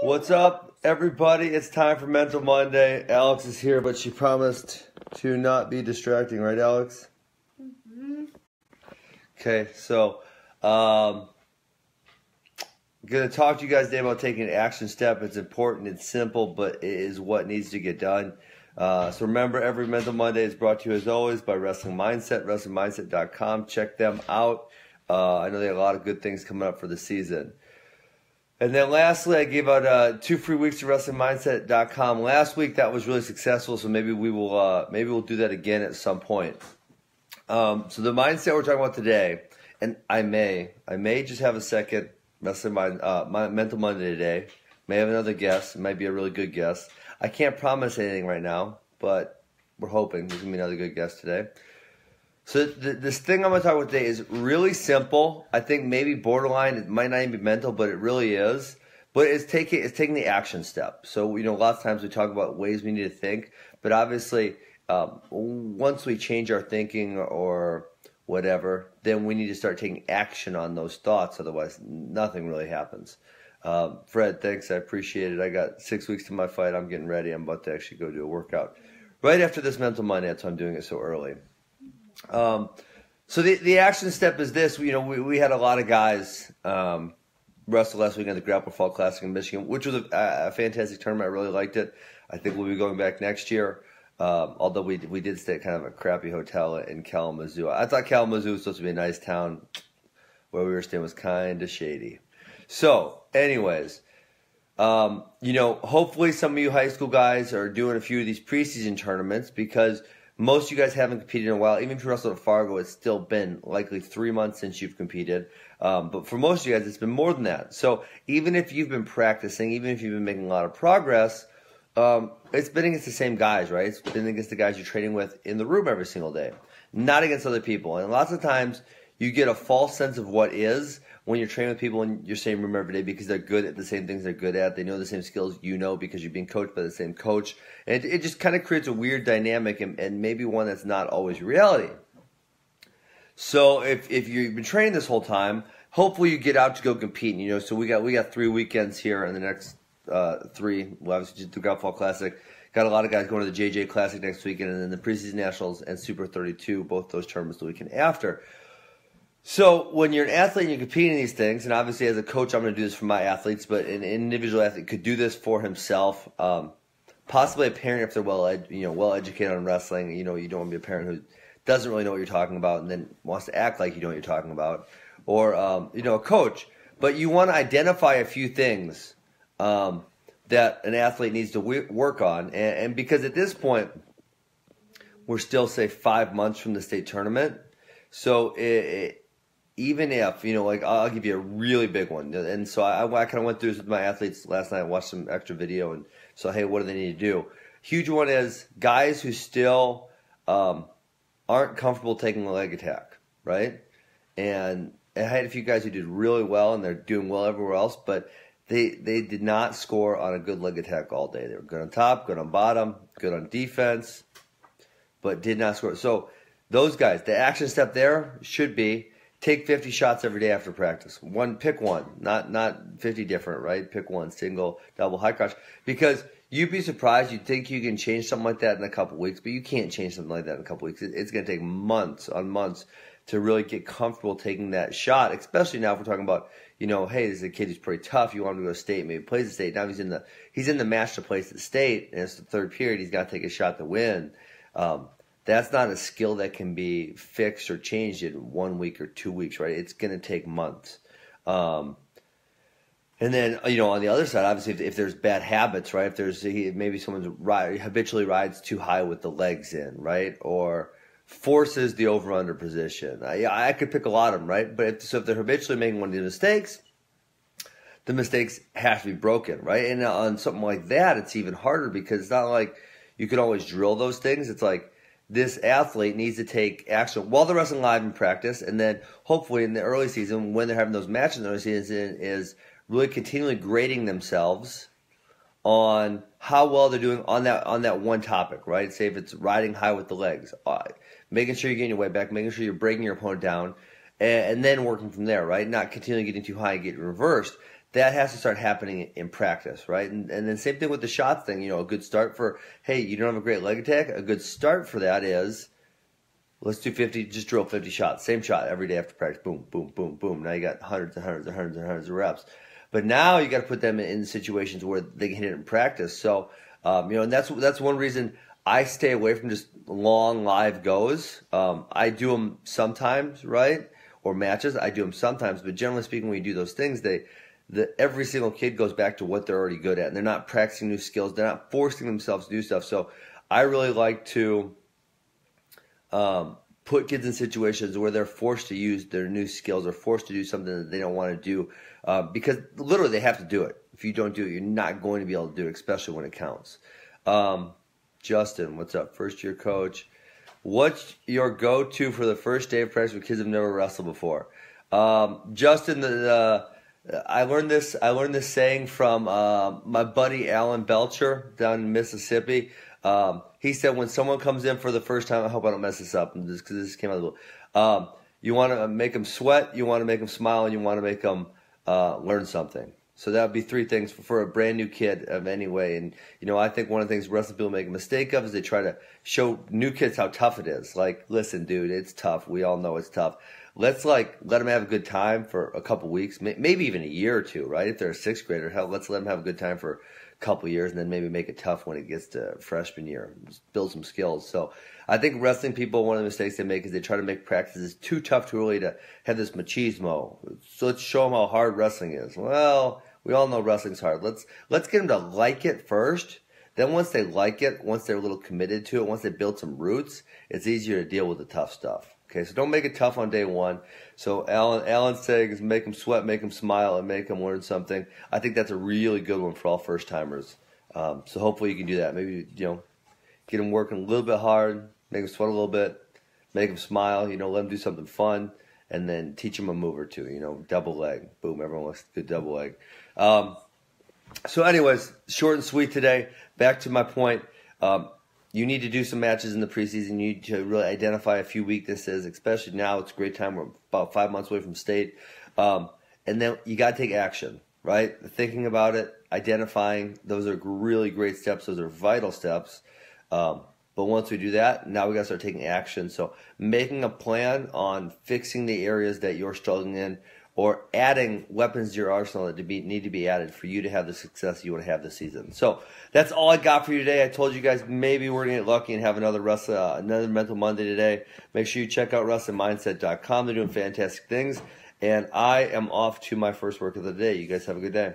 What's up, everybody? It's time for Mental Monday. Alex is here, but she promised to not be distracting, right, Alex? Mm-hmm. Okay, so I'm going to talk to you guys today about taking an action step. It's important, it's simple, but it is what needs to get done. So remember, every Mental Monday is brought to you, as always, by Wrestling Mindset, WrestlingMindset.com. Check them out. I know they have a lot of good things coming up for the season. And then lastly, I gave out 2 free weeks to WrestlingMindset.com last week. That was really successful, so maybe we'll do that again at some point. So the mindset we're talking about today, and I may just have a second Mental Monday today. May have another guest. It might be a really good guest. I can't promise anything right now, but we're hoping there's going to be another good guest today. So this thing I'm going to talk about today is really simple. I think maybe borderline. It might not even be mental, but it really is. But it's taking the action step. So, a lot of times we talk about ways we need to think. But obviously, once we change our thinking or whatever, then we need to start taking action on those thoughts. Otherwise, nothing really happens. Fred, thanks. I appreciate it. I got 6 weeks to my fight. I'm getting ready. I'm about to actually go do a workout. Right after this Mental Monday, that's why I'm doing it so early. So the action step is this. We had a lot of guys wrestle last week at the Grapple Fall Classic in Michigan, which was a fantastic tournament. I really liked it. I think we'll be going back next year. Although we did stay at kind of a crappy hotel in Kalamazoo. I thought Kalamazoo was supposed to be a nice town. Where we were staying was kind of shady. So, anyways, hopefully some of you high school guys are doing a few of these preseason tournaments because most of you guys haven't competed in a while. Even if you wrestled at Fargo, it's still been likely 3 months since you've competed. But for most of you guys, it's been more than that. So even if you've been practicing, even if you've been making a lot of progress, it's been against the same guys, right? It's been against the guys you're training with in the room every single day, not against other people. And lots of times you get a false sense of what is when you're training with people in your same room every day because they're good at the same things they're good at. They know the same skills because you're being coached by the same coach. And it just kind of creates a weird dynamic and maybe one that's not always reality. So if you've been training this whole time, hopefully you get out to go compete. So we got 3 weekends here in the next 3. We'll obviously do the Golf Fall Classic. Got a lot of guys going to the JJ Classic next weekend, and then the preseason nationals and Super 32, both those tournaments the weekend after. So when you're an athlete and you're competing in these things, and obviously as a coach I'm going to do this for my athletes, but an individual athlete could do this for himself. Possibly a parent if they're well educated on wrestling. You don't want to be a parent who doesn't really know what you're talking about and then wants to act like you know what you're talking about, or a coach. But you want to identify a few things that an athlete needs to work on, and because at this point we're still say 5 months from the state tournament, so even if, I'll give you a really big one. And so I kind of went through this with my athletes last night. I watched some extra video and so, hey, what do they need to do? Huge one is guys who still aren't comfortable taking a leg attack, right? And I had a few guys who did really well and they're doing well everywhere else, but they did not score on a good leg attack all day. They were good on top, good on bottom, good on defense, but did not score. So those guys, the action step there should be take 50 shots every day after practice. Pick one, not 50 different, right? Pick one, single, double, high crotch. Because you'd be surprised. You'd think you can change something like that in a couple weeks, but you can't change something like that in a couple weeks. It's going to take months on months to really get comfortable taking that shot, especially now if we're talking about, hey, this is a kid who's pretty tough. You want him to go to state, maybe plays the state. Now he's in the match to place at state, and it's the third period. He's got to take a shot to win. That's not a skill that can be fixed or changed in 1 week or 2 weeks, right? It's going to take months. And then, on the other side, obviously, if there's bad habits, right? If there's maybe someone habitually rides too high with the legs in, right? Or forces the over-under position. I could pick a lot of them, right? But if they're habitually making one of these mistakes, the mistakes have to be broken, right? And on something like that, it's even harder because it's not like you can always drill those things. It's like, this athlete needs to take action while they're wrestling live in practice, and then hopefully in the early season, when they're having those matches in the early season, is really continually grading themselves on how well they're doing on that one topic, right? Say if it's riding high with the legs, making sure you're getting your weight back, making sure you're breaking your opponent down, and then working from there, right? Not continually getting too high and getting reversed. that has to start happening in practice, right? And then same thing with the shots thing. A good start for, hey, you don't have a great leg attack. A good start for that is, let's do 50, just drill 50 shots. Same shot every day after practice. Boom, boom, boom, boom. Now you got hundreds and hundreds and hundreds and hundreds of reps. But now you got to put them in situations where they can hit it in practice. So, and that's one reason I stay away from just long live goes. I do them sometimes, right? Or matches. I do them sometimes. But generally speaking, when you do those things, every single kid goes back to what they're already good at. And they're not practicing new skills. They're not forcing themselves to do stuff. So I really like to put kids in situations where they're forced to use their new skills or forced to do something that they don't want to do because literally they have to do it. If you don't do it, you're not going to be able to do it, especially when it counts. Justin, what's up? First-year coach. What's your go-to for the first day of practice with kids who've never wrestled before? Justin, I learned this saying from my buddy Alan Belcher down in Mississippi. He said when someone comes in for the first time, I hope I don't mess this up because this came out of the blue. You want to make them sweat, you want to make them smile, and you want to make them learn something. So that would be three things for a brand new kid of any way. And, I think one of the things wrestling people make a mistake of is they try to show new kids how tough it is. Like, listen, dude, it's tough. We all know it's tough. Let's let them have a good time for a couple weeks, maybe even a year or two, right? If they're a sixth grader, hell, let's let them have a good time for a couple years and then maybe make it tough when it gets to freshman year. Just build some skills. So I think wrestling people, one of the mistakes they make is they try to make practices too tough too early to have this machismo. So let's show them how hard wrestling is. Well, we all know wrestling's hard. Let's get them to like it first. Then once they like it, once they're a little committed to it, once they build some roots, it's easier to deal with the tough stuff. Okay, so don't make it tough on day one. So Alan's saying is make them sweat, make them smile, and make them learn something. I think that's a really good one for all first timers. So hopefully you can do that. Maybe get them working a little bit hard, make them sweat a little bit, make them smile. Let them do something fun, and then teach them a move or two. Double leg, boom, everyone likes a good double leg. So anyways, short and sweet today. Back to my point. You need to do some matches in the preseason. You need to really identify a few weaknesses, especially now. It's a great time. We're about 5 months away from state. And then you got to take action, right? Thinking about it, identifying, those are really great steps. Those are vital steps. But once we do that, now we got to start taking action. So making a plan on fixing the areas that you're struggling in, or adding weapons to your arsenal that need to be added for you to have the success you want to have this season. So that's all I got for you today. I told you guys maybe we're going to get lucky and have another Mental Monday today. Make sure you check out WrestlingMindset.com. They're doing fantastic things. And I am off to my first work of the day. You guys have a good day.